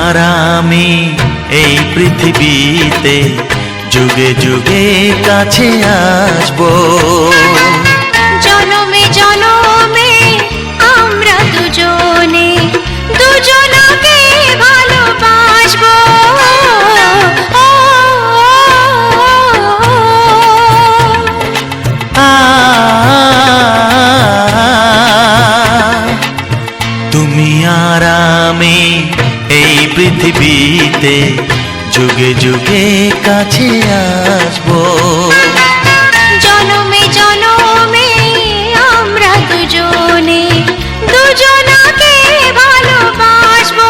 আর আমি এই পৃথিবীতে যুগে যুগে কাছে আসবো। জনমে জনমে আমরা দুজনে দুজনকে ভালোবাসবো। তুমি আর আমি এই পৃথিবীতে যুগে যুগে কাছে আসবো। জনমে জনমে আমরা দুজনে দুজনকে ভালোবাসবো।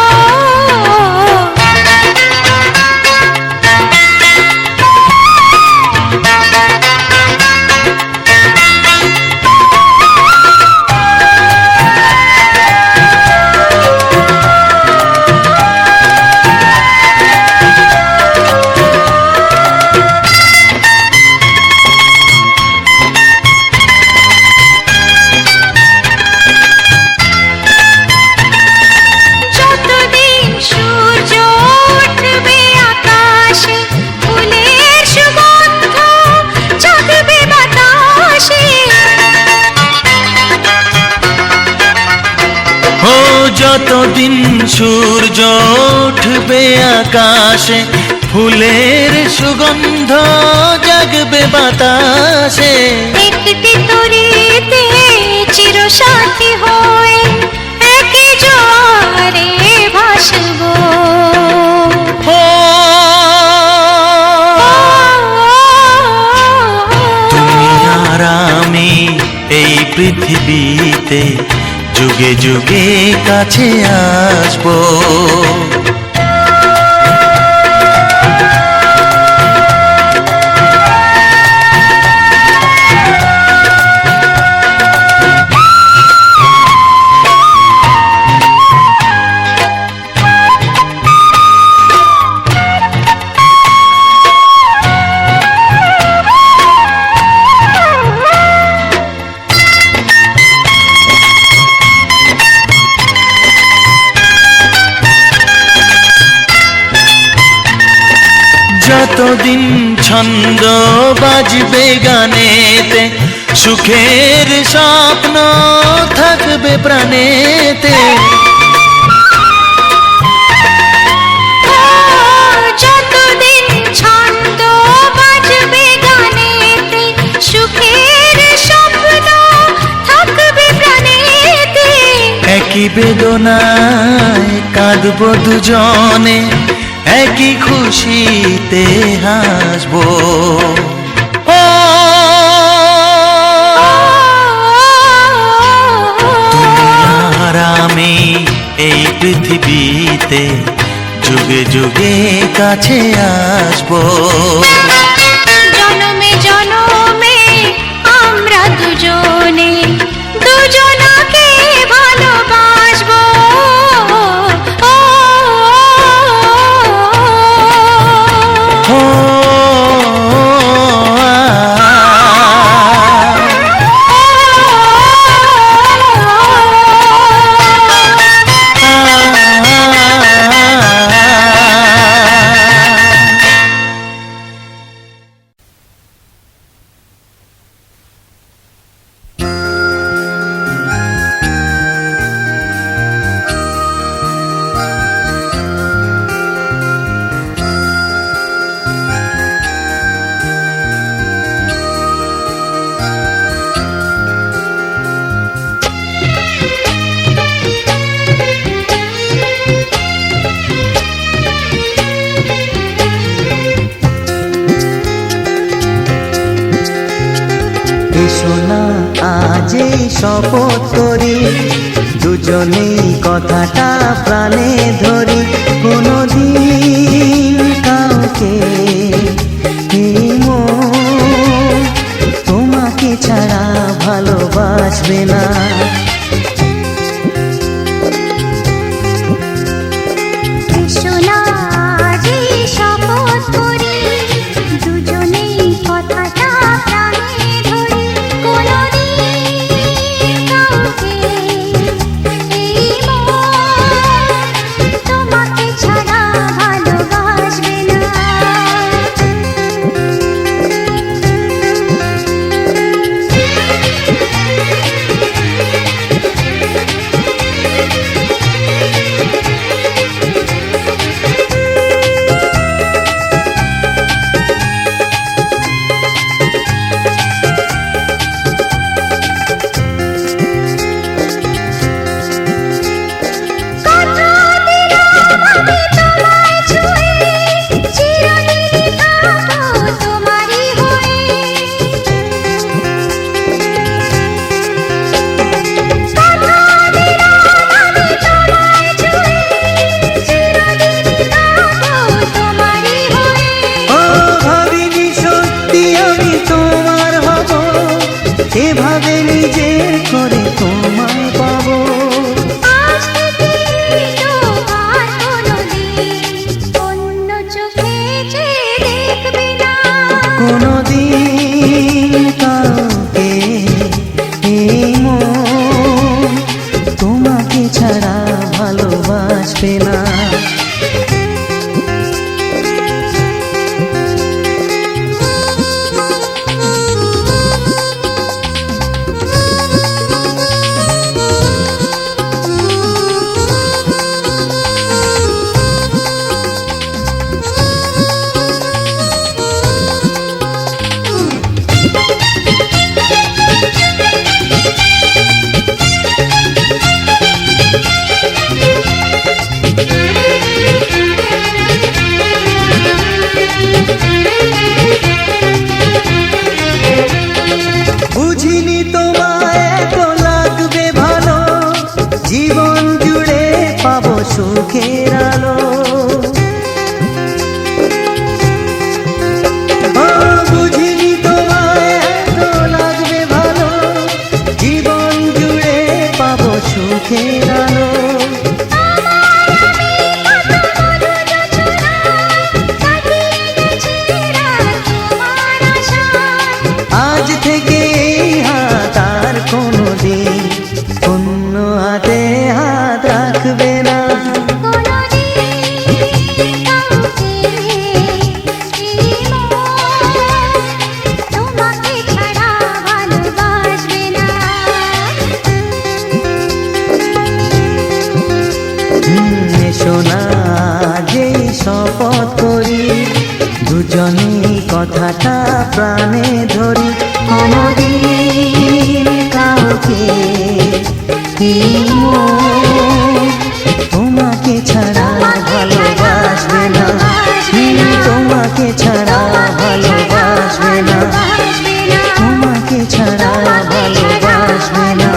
যতদিন সূর্য উঠবে আকাশে, ফুলের সুগন্ধ জাগবে বাতাসে। একটি তরিতে চিরসাথী হয়ে একই জোয়ারে ভাসবো। তুমি আর আমি এই পৃথিবীতে যুগে যুগে কাছে আসবো। যতদিন ছন্দ বাজবে গানেতে, সুখের স্বপ্ন থাকবে প্রাণেতে। যতদিন ছন্দ বাজবে গানেতে, সুখের স্বপ্ন থাকবে প্রাণেতে। একই বেদনায় কাঁদবো দুজনে, একই খুশিতে হাসবো। তুমি আর আমি এই পৃথিবীতে যুগে যুগে কাছে আসবো। জনমে জনমে আমরা দুজনে দুজনকে ভালোবাসবো। সোনা আজে শপথ করি, দুজনেই কথাটা প্রাণে ধরি। কোনদিন কাউকে তোমাকে ছাড়া ভালোবাসবে না। ছাড়া কে এই মন তোমাকে ছাড়া ভালোবাসবে না, তোমাকে ছাড়া ভালোবাসবে না, তোমাকে ছাড়া ভালোবাসবে না।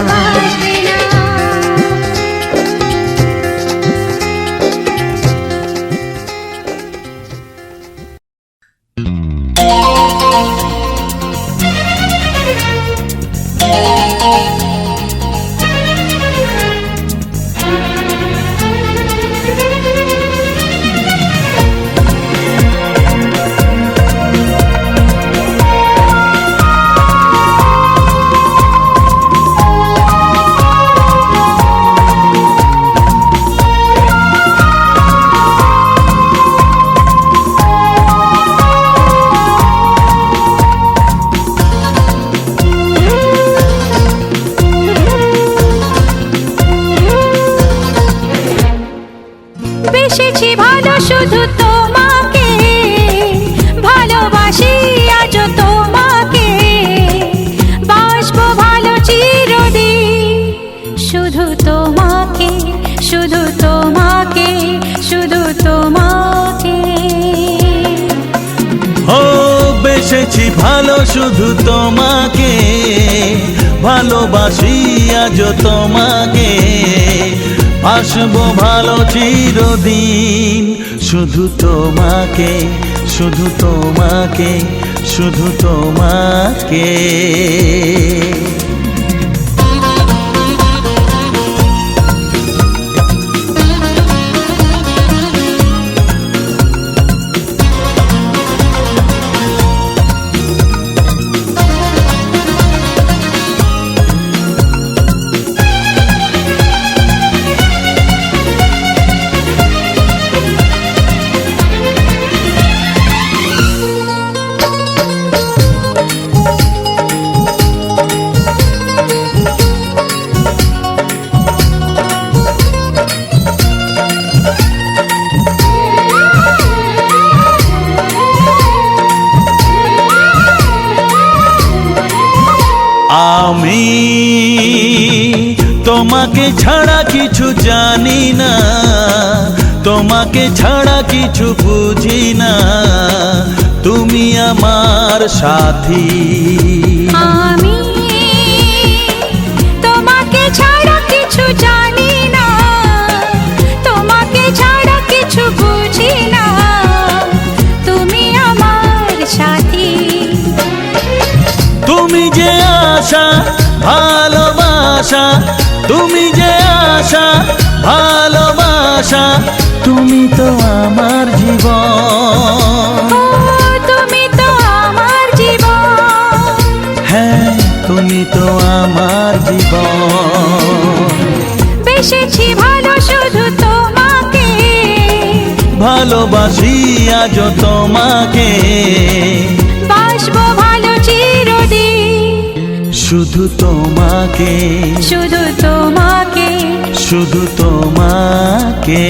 বেসেছি ভালো শুধু তোমাকে, ভালোবাসি আজ তোমাকে, বাসবো ভালো চিরদিন শুধু তোমাকে, শুধু তোমাকে, শুধু তোমাকে। ও বেসেছি ভালো শুধু তোমাকে, ভালোবাসি আজ তোমাকে, আসবো ভালো চিরদিন শুধু তোমাকে, শুধু তোমাকে, শুধু তোমাকে। আমি তোমাকে ছাড়া কিছু জানি না, তোমাকে ছাড়া কিছু বুঝি না, তুমি আমার সাথী। আমি তোমাকে ছাড়া কিছু জানি না, তোমাকে ছাড়া কিছু বুঝি না, তুমি আমার সাথী। তুমি যে আশা ভালোবাসা, তুমি যে আশা ভালোবাসা, তুমি তো আমার জীবন। ও তুমি তো আমার জীবন, হ্যাঁ তুমি তো আমার জীবন। বেসেছি ভালো শুধু তোমাকে, ভালোবাসি আজ তোমাকে, বাসবো ভালো চিরদিন শুধু তোমাকে, শুধু তোমাকে, শুধু তোমাকে।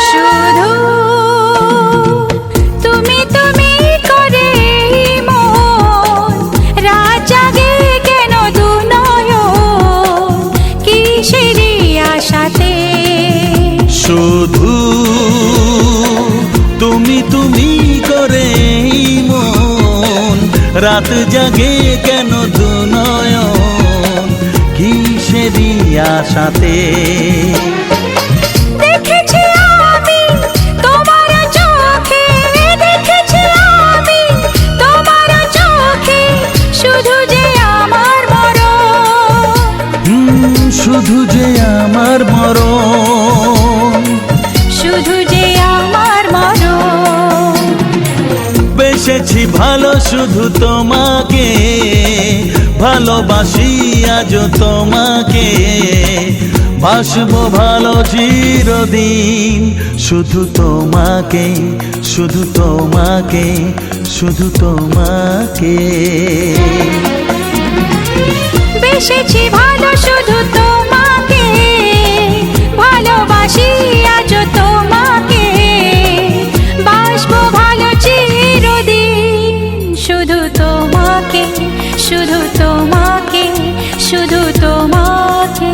শুধু তুমি তুমি করে মন রাত জাগে কেন দু নয়ন, কিসেরই আশাতে। শুধু তুমি তুমি করে মন রাত জাগে কেন দু নয়ন, কিসেরই আশাতে। দেখেছি আমি তোমার চোখে, দেখেছি আমি তোমার চোখে, শুধু যে আমার মরণ, শুধু যে আমার মরণ, শুধু যে আমার মরণ। বেসেছি ভালো শুধু তোমাকে, ভালোবাসি আজ তোমাকে, বাসবো ভালো চিরদিন, শুধু তোমাকে, শুধু তোমাকে, শুধু তোমাকে। বেসেছি ভালো শুধু তোমাকে, ভালোবাসি আজ তোমাকে, বাসবো ভালো চিরদিন, শুধু তোমাকে, শুধু তোমাকে, শুধু তোমাকে।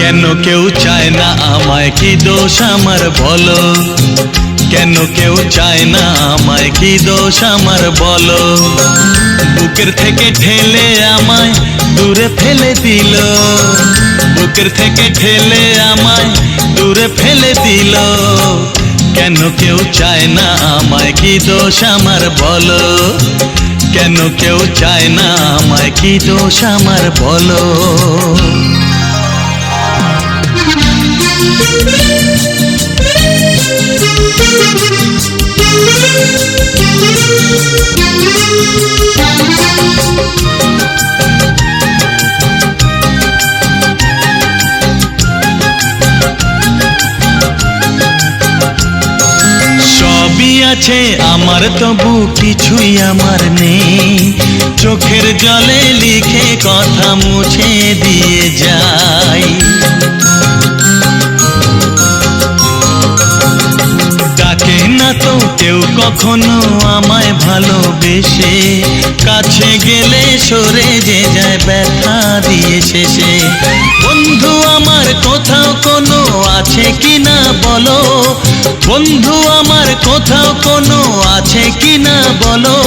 কেন কেউ চায় না আমায়, কি দোষ আমার বলো? কেন কেউ চায় না আমায়, কি দোষ আমার বলো? বুকের থেকে ঠেলে আমায় দূরে ফেলে দিল, বুকের থেকে ঠেলে আমায় দূরে ফেলে দিল। কেন কেউ চায় না আমায়, কি দোষ আমার বলো? কেন কেউ চায় না আমায়, কি দোষ আমার বলো? সবই আছে আমার, তবু কিছুই আমার নেই। চোখের জলে লিখে কথা মুছে দিয়ে যাই। ডাকে না তো কেউ কখনো আমায় ভালোবেসে, কাছে গেলে সরে যে যায় ব্যথা দিয়ে শেষে। বন্ধু আমার কোথাও কোনো আছে কিনা বলো, বন্ধু আমার কোথাও কোনো আছে কিনা বলো?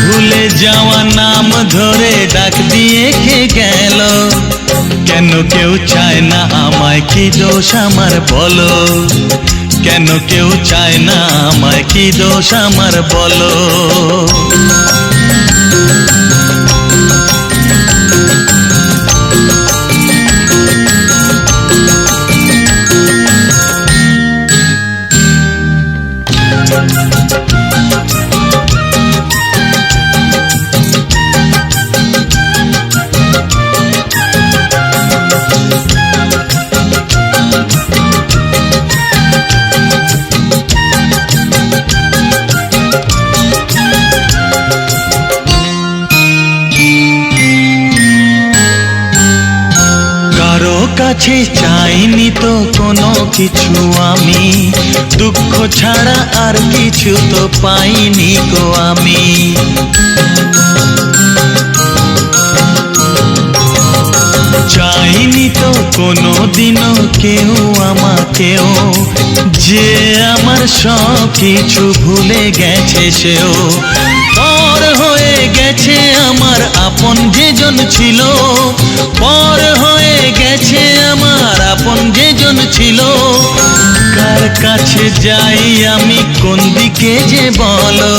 ভুলে যাওয়া নাম ধরে ডাক দিয়ে কে গেল? কেন কেউ চায় না আমায়, কি দোষ আমার বলো? কেন কেউ চায় না আমায়, কি দোষ আমার বলো? কাছে চাইনি তো কোনো কিছু আমি, দুঃখ ছাড়া আর কিছু তো পাইনি গো আমি। চাইনি তো কোনো দিনও কেউ আমাকেও, যে আমার সব কিছু ভুলে গেছে সেও। পর হয়ে গেছে আমার আপন যেজন ছিল, পর হয়ে গেছে আমার আপন যেজন ছিল। কার কাছে যাই আমি, কোন দিকে যে বলো?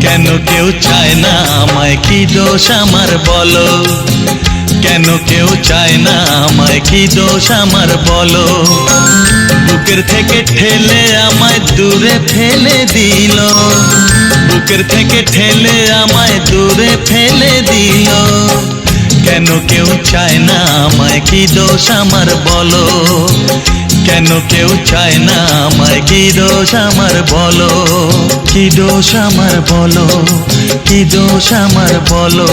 কেন কেউ চায় না আমায়, কি দোষ আমার বলো? কেন কেউ চায় না আমায়, কি দোষ আমার বলো? বুকের থেকে ঠেলে আমায় দূরে ফেলে দিল, বুকের থেকে ঠেলে আমায় দূরে ফেলে দিল। কেন কেউ চায় না আমায়, কি দোষ আমার বলো? কেন কেউ চায় না আমায়, কি দোষ আমার বলো? কি দোষ আমার বলো? কি দোষ আমার বলো?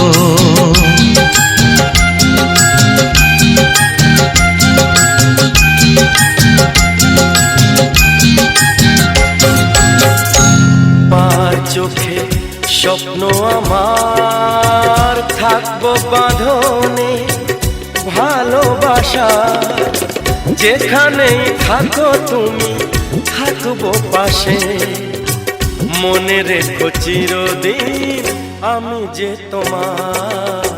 পার চোখে স্বপ্ন আমার, থাকবো বাঁধনে ভালোবাসা। যেখানেই থাকো তুমি, থাকবো পাশে। মনে রেখো চিরদিন আমি যে তোমার।